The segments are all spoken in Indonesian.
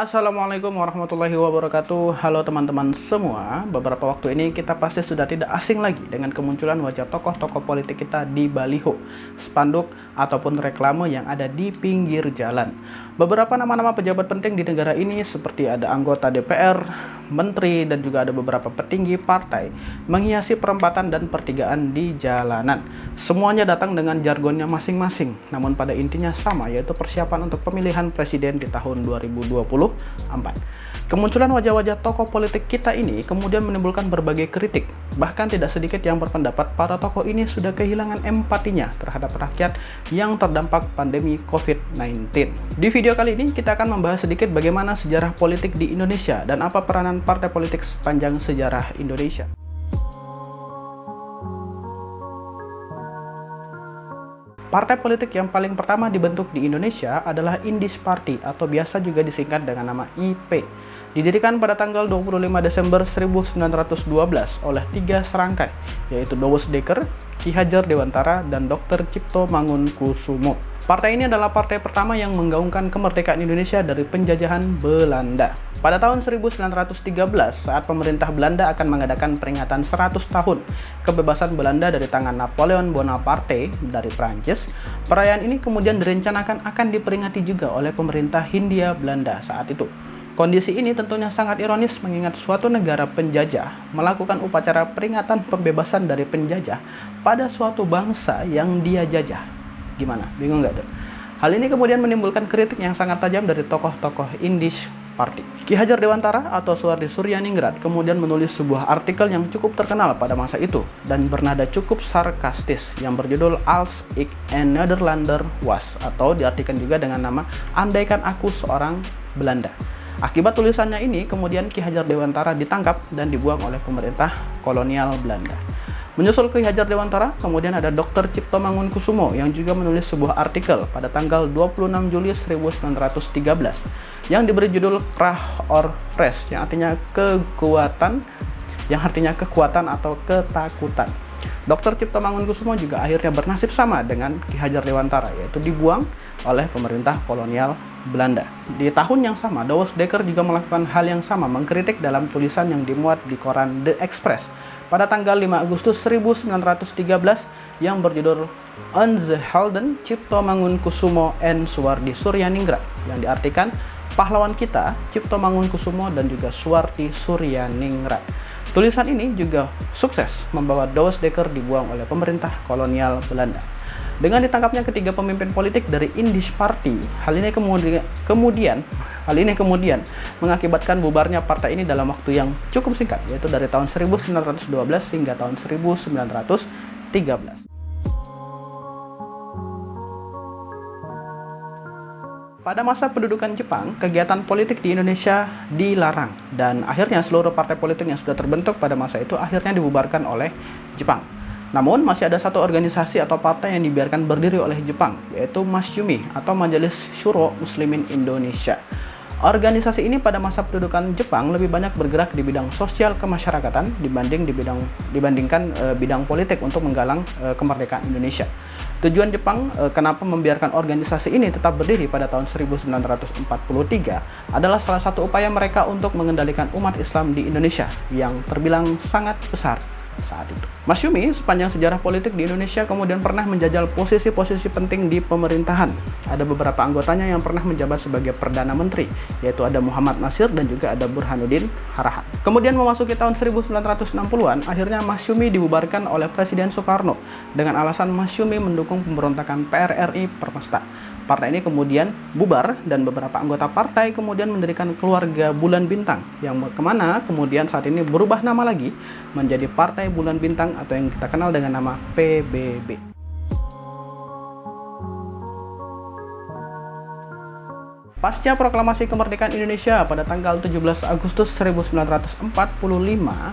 Assalamualaikum warahmatullahi wabarakatuh. Halo teman-teman semua. Beberapa waktu ini kita pasti sudah tidak asing lagi dengan kemunculan wajah tokoh-tokoh politik kita di baliho, spanduk, ataupun reklame yang ada di pinggir jalan. Beberapa nama-nama pejabat penting di negara ini seperti ada anggota DPR, menteri, dan juga ada beberapa petinggi partai menghiasi perempatan dan pertigaan di jalanan. Semuanya datang dengan jargonnya masing-masing, namun pada intinya sama, yaitu persiapan untuk pemilihan presiden di tahun 2024. Kemunculan wajah-wajah tokoh politik kita ini kemudian menimbulkan berbagai kritik. Bahkan tidak sedikit yang berpendapat para tokoh ini sudah kehilangan empatinya terhadap rakyat yang terdampak pandemi COVID-19. Di video kali ini kita akan membahas sedikit bagaimana sejarah politik di Indonesia dan apa peranan partai politik sepanjang sejarah Indonesia. Partai politik yang paling pertama dibentuk di Indonesia adalah Indis Party atau biasa juga disingkat dengan nama IP. Didirikan pada tanggal 25 Desember 1912 oleh 3 serangkai, yaitu Douwes Dekker, Ki Hajar Dewantara, dan Dr. Tjipto Mangunkusumo. Partai ini adalah partai pertama yang menggaungkan kemerdekaan Indonesia dari penjajahan Belanda. Pada tahun 1913, saat pemerintah Belanda akan mengadakan peringatan 100 tahun kebebasan Belanda dari tangan Napoleon Bonaparte dari Prancis, perayaan ini kemudian direncanakan akan diperingati juga oleh pemerintah Hindia Belanda saat itu. Kondisi ini tentunya sangat ironis mengingat suatu negara penjajah melakukan upacara peringatan pembebasan dari penjajah pada suatu bangsa yang dia jajah. Gimana? Bingung nggak tuh? Hal ini kemudian menimbulkan kritik yang sangat tajam dari tokoh-tokoh Indis Party. Ki Hajar Dewantara atau Suhardi Suryaningrat kemudian menulis sebuah artikel yang cukup terkenal pada masa itu dan bernada cukup sarkastis yang berjudul Als ik een Nederlander was, atau diartikan juga dengan nama Andaikan Aku Seorang Belanda. Akibat tulisannya ini, kemudian Ki Hajar Dewantara ditangkap dan dibuang oleh pemerintah kolonial Belanda. Menyusul Ki Hajar Dewantara, kemudian ada Dr. Tjipto Mangunkusumo yang juga menulis sebuah artikel pada tanggal 26 Juli 1913 yang diberi judul Krach or Vrees, yang artinya kekuatan atau ketakutan. Dr. Tjipto Mangunkusumo juga akhirnya bernasib sama dengan Ki Hajar Dewantara, yaitu dibuang oleh pemerintah kolonial Belanda. Di tahun yang sama, Douwes Dekker juga melakukan hal yang sama, mengkritik dalam tulisan yang dimuat di koran The Express pada tanggal 5 Agustus 1913 yang berjudul On the Helden Tjipto Mangunkusumo and Suhardi Suryaningrat, yang diartikan pahlawan kita Tjipto Mangunkusumo dan juga Suhardi Suryaningrat. Tulisan ini juga sukses membawa Douwes Dekker dibuang oleh pemerintah kolonial Belanda. Dengan ditangkapnya ketiga pemimpin politik dari Indis Party, hal ini kemudian mengakibatkan bubarnya partai ini dalam waktu yang cukup singkat, yaitu dari tahun 1912 hingga tahun 1913. Pada masa pendudukan Jepang, kegiatan politik di Indonesia dilarang dan akhirnya seluruh partai politik yang sudah terbentuk pada masa itu akhirnya dibubarkan oleh Jepang. Namun masih ada satu organisasi atau partai yang dibiarkan berdiri oleh Jepang, yaitu Masyumi atau Majelis Syuro Muslimin Indonesia. Organisasi ini pada masa pendudukan Jepang lebih banyak bergerak di bidang sosial kemasyarakatan dibandingkan bidang politik untuk menggalang kemerdekaan Indonesia. Tujuan Jepang kenapa membiarkan organisasi ini tetap berdiri pada tahun 1943 adalah salah satu upaya mereka untuk mengendalikan umat Islam di Indonesia yang terbilang sangat besar saat itu. Masyumi sepanjang sejarah politik di Indonesia kemudian pernah menjajal posisi-posisi penting di pemerintahan. Ada beberapa anggotanya yang pernah menjabat sebagai Perdana Menteri, yaitu ada Muhammad Nasir dan juga ada Burhanuddin Harahan. Kemudian memasuki tahun 1960-an, akhirnya Masyumi dibubarkan oleh Presiden Soekarno dengan alasan Masyumi mendukung pemberontakan PRRI Permesta. Partai ini kemudian bubar dan beberapa anggota partai kemudian mendirikan Keluarga Bulan Bintang yang kemana kemudian saat ini berubah nama lagi menjadi Partai Bulan Bintang atau yang kita kenal dengan nama PBB. Pasca proklamasi kemerdekaan Indonesia pada tanggal 17 Agustus 1945,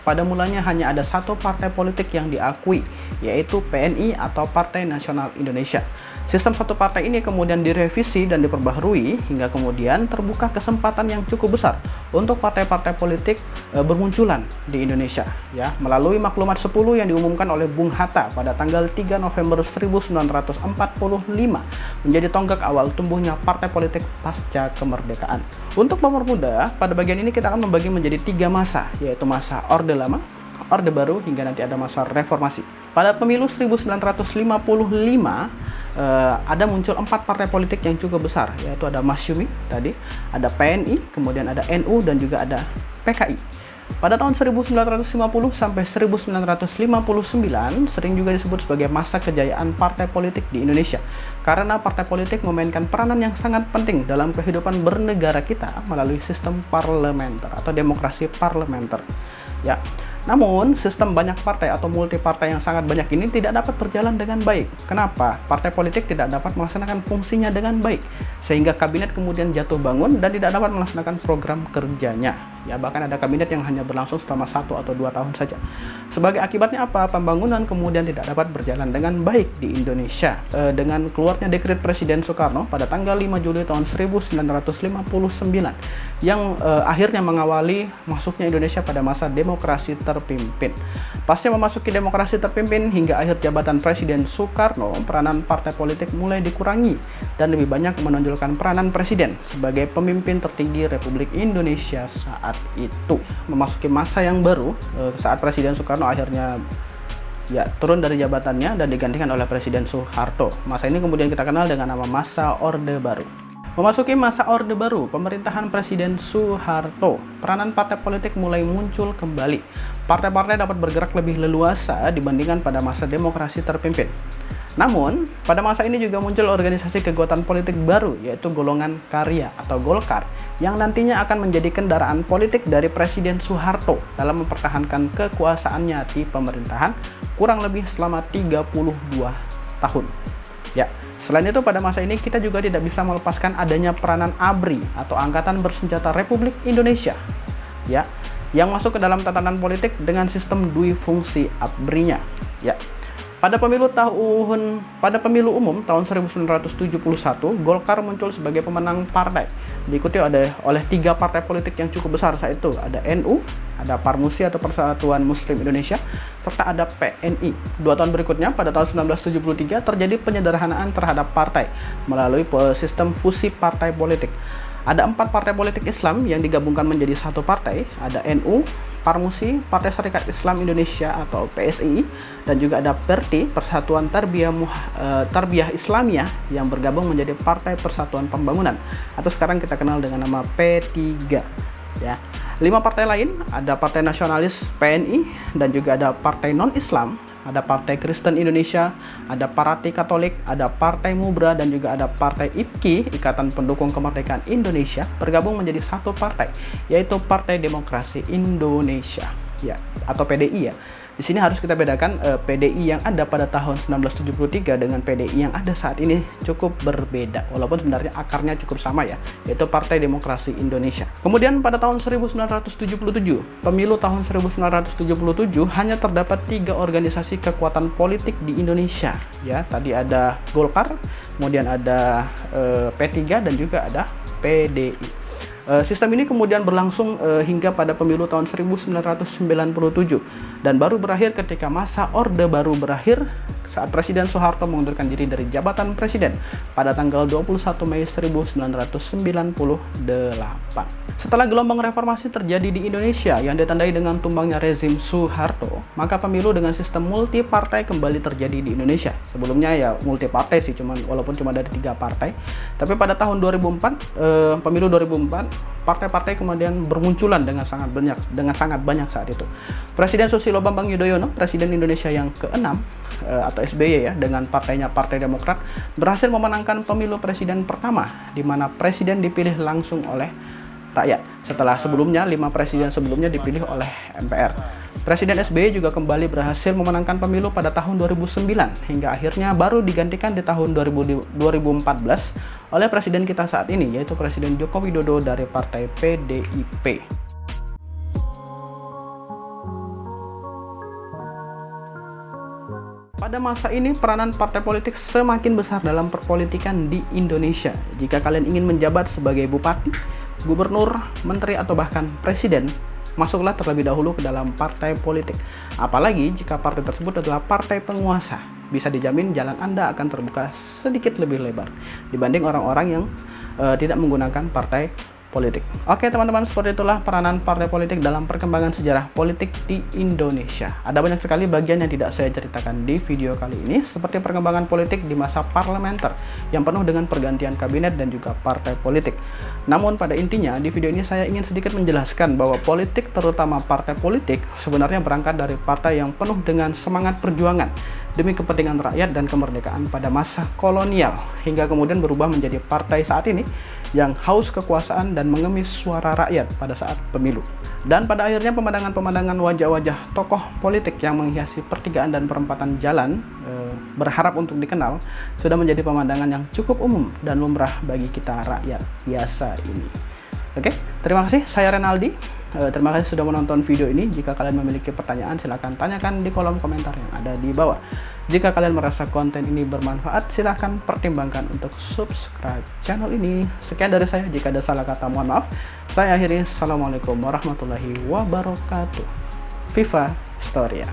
pada mulanya hanya ada satu partai politik yang diakui, yaitu PNI atau Partai Nasional Indonesia. Sistem satu partai ini kemudian direvisi dan diperbaharui hingga kemudian terbuka kesempatan yang cukup besar untuk partai-partai politik bermunculan di Indonesia ya, melalui Maklumat 10 yang diumumkan oleh Bung Hatta pada tanggal 3 November 1945 menjadi tonggak awal tumbuhnya partai politik pasca kemerdekaan. Untuk mempermudah, pada bagian ini kita akan membagi menjadi 3 masa, yaitu masa Orde Lama, Orde Baru, hingga nanti ada masa reformasi. Pada pemilu 1955 ada muncul 4 partai politik yang cukup besar, yaitu ada Masyumi tadi, ada PNI, kemudian ada NU, dan juga ada PKI. Pada tahun 1950 sampai 1959 sering juga disebut sebagai masa kejayaan partai politik di Indonesia, karena partai politik memainkan peranan yang sangat penting dalam kehidupan bernegara kita melalui sistem parlementer atau demokrasi parlementer ya. Namun, sistem banyak partai atau multi partai yang sangat banyak ini tidak dapat berjalan dengan baik. Kenapa? Partai politik tidak dapat melaksanakan fungsinya dengan baik, sehingga kabinet kemudian jatuh bangun dan tidak dapat melaksanakan program kerjanya. Ya, bahkan ada kabinet yang hanya berlangsung selama 1 atau 2 tahun saja. Sebagai akibatnya apa? Pembangunan kemudian tidak dapat berjalan dengan baik di Indonesia. Dengan keluarnya dekret Presiden Soekarno pada tanggal 5 Juli tahun 1959 yang akhirnya mengawali masuknya Indonesia pada masa demokrasi terpimpin. Pasca memasuki demokrasi terpimpin hingga akhir jabatan Presiden Soekarno, peranan partai politik mulai dikurangi dan lebih banyak menonjolkan peranan Presiden sebagai pemimpin tertinggi Republik Indonesia saat itu. Memasuki masa yang baru saat Presiden Soekarno akhirnya turun dari jabatannya dan digantikan oleh Presiden Soeharto. Masa ini kemudian kita kenal dengan nama masa Orde Baru. Memasuki masa Orde Baru, pemerintahan Presiden Soeharto, peranan partai politik mulai muncul kembali. Partai-partai dapat bergerak lebih leluasa dibandingkan pada masa demokrasi terpimpin. Namun, pada masa ini juga muncul organisasi kekuatan politik baru, yaitu Golongan Karya atau Golkar, yang nantinya akan menjadi kendaraan politik dari Presiden Soeharto dalam mempertahankan kekuasaannya di pemerintahan kurang lebih selama 32 tahun. Ya, selain itu pada masa ini kita juga tidak bisa melepaskan adanya peranan ABRI atau Angkatan Bersenjata Republik Indonesia, ya, yang masuk ke dalam tatanan politik dengan sistem dui fungsi ABRI-nya, ya. Pada pemilu umum tahun 1971, Golkar muncul sebagai pemenang partai, diikuti oleh 3 partai politik yang cukup besar saat itu. Ada NU, ada Parmusi atau Persatuan Muslim Indonesia, serta ada PNI. 2 tahun berikutnya, pada tahun 1973, terjadi penyederhanaan terhadap partai melalui sistem fusi partai politik. Ada 4 partai politik Islam yang digabungkan menjadi 1 partai, ada NU, Parmusi, Partai Syarikat Islam Indonesia atau PSI, dan juga ada PERTI, Persatuan Tarbiyah Islamiyah, yang bergabung menjadi Partai Persatuan Pembangunan atau sekarang kita kenal dengan nama P3 ya. 5 partai lain, ada Partai Nasionalis PNI, dan juga ada Partai Non-Islam, ada Partai Kristen Indonesia, ada Partai Katolik, ada Partai Mubra, dan juga ada Partai IPKI, Ikatan Pendukung Kemerdekaan Indonesia, bergabung menjadi 1 partai, yaitu Partai Demokrasi Indonesia, ya, atau PDI ya. Di sini harus kita bedakan PDI yang ada pada tahun 1973 dengan PDI yang ada saat ini cukup berbeda, walaupun sebenarnya akarnya cukup sama ya, yaitu Partai Demokrasi Indonesia. Kemudian pada tahun 1977, pemilu tahun 1977 hanya terdapat 3 organisasi kekuatan politik di Indonesia ya. Tadi ada Golkar, kemudian ada P3 dan juga ada PDI. Sistem ini kemudian berlangsung hingga pada pemilu tahun 1997 dan baru berakhir ketika masa Orde Baru berakhir saat Presiden Soeharto mengundurkan diri dari jabatan presiden pada tanggal 21 Mei 1998. Setelah gelombang reformasi terjadi di Indonesia yang ditandai dengan tumbangnya rezim Soeharto, maka pemilu dengan sistem multi partai kembali terjadi di Indonesia. Sebelumnya ya multi partai sih, walaupun cuma dari 3 partai. Tapi pada tahun 2004, pemilu 2004, partai-partai kemudian bermunculan dengan sangat banyak saat itu. Presiden Susilo Bambang Yudhoyono, Presiden Indonesia yang ke-6 atau SBY ya, dengan partainya Partai Demokrat, berhasil memenangkan pemilu presiden pertama di mana presiden dipilih langsung oleh rakyat. Setelah sebelumnya 5 presiden sebelumnya dipilih oleh MPR. Presiden SBY juga kembali berhasil memenangkan pemilu pada tahun 2009 hingga akhirnya baru digantikan di tahun 2014 oleh presiden kita saat ini, yaitu Presiden Joko Widodo dari Partai PDIP. Pada masa ini, peranan partai politik semakin besar dalam perpolitikan di Indonesia. Jika kalian ingin menjabat sebagai bupati, gubernur, menteri, atau bahkan presiden, masuklah terlebih dahulu ke dalam partai politik. Apalagi jika partai tersebut adalah partai penguasa, bisa dijamin jalan Anda akan terbuka sedikit lebih lebar dibanding orang-orang yang tidak menggunakan partai politik. Oke teman-teman, seperti itulah peranan partai politik dalam perkembangan sejarah politik di Indonesia. Ada banyak sekali bagian yang tidak saya ceritakan di video kali ini, seperti perkembangan politik di masa parlementer yang penuh dengan pergantian kabinet dan juga partai politik. Namun pada intinya di video ini saya ingin sedikit menjelaskan bahwa politik, terutama partai politik, sebenarnya berangkat dari partai yang penuh dengan semangat perjuangan demi kepentingan rakyat dan kemerdekaan pada masa kolonial, hingga kemudian berubah menjadi partai saat ini yang haus kekuasaan dan mengemis suara rakyat pada saat pemilu. Dan pada akhirnya pemandangan-pemandangan wajah-wajah tokoh politik yang menghiasi pertigaan dan perempatan jalan berharap untuk dikenal sudah menjadi pemandangan yang cukup umum dan lumrah bagi kita rakyat biasa ini. Oke, terima kasih. Saya Renaldi. Terima kasih sudah menonton video ini. Jika kalian memiliki pertanyaan, silahkan tanyakan di kolom komentar yang ada di bawah. Jika kalian merasa konten ini bermanfaat, silahkan pertimbangkan untuk subscribe channel ini. Sekian dari saya. Jika ada salah kata, mohon maaf. Saya akhiri. Assalamualaikum warahmatullahi wabarakatuh. Viva Historia.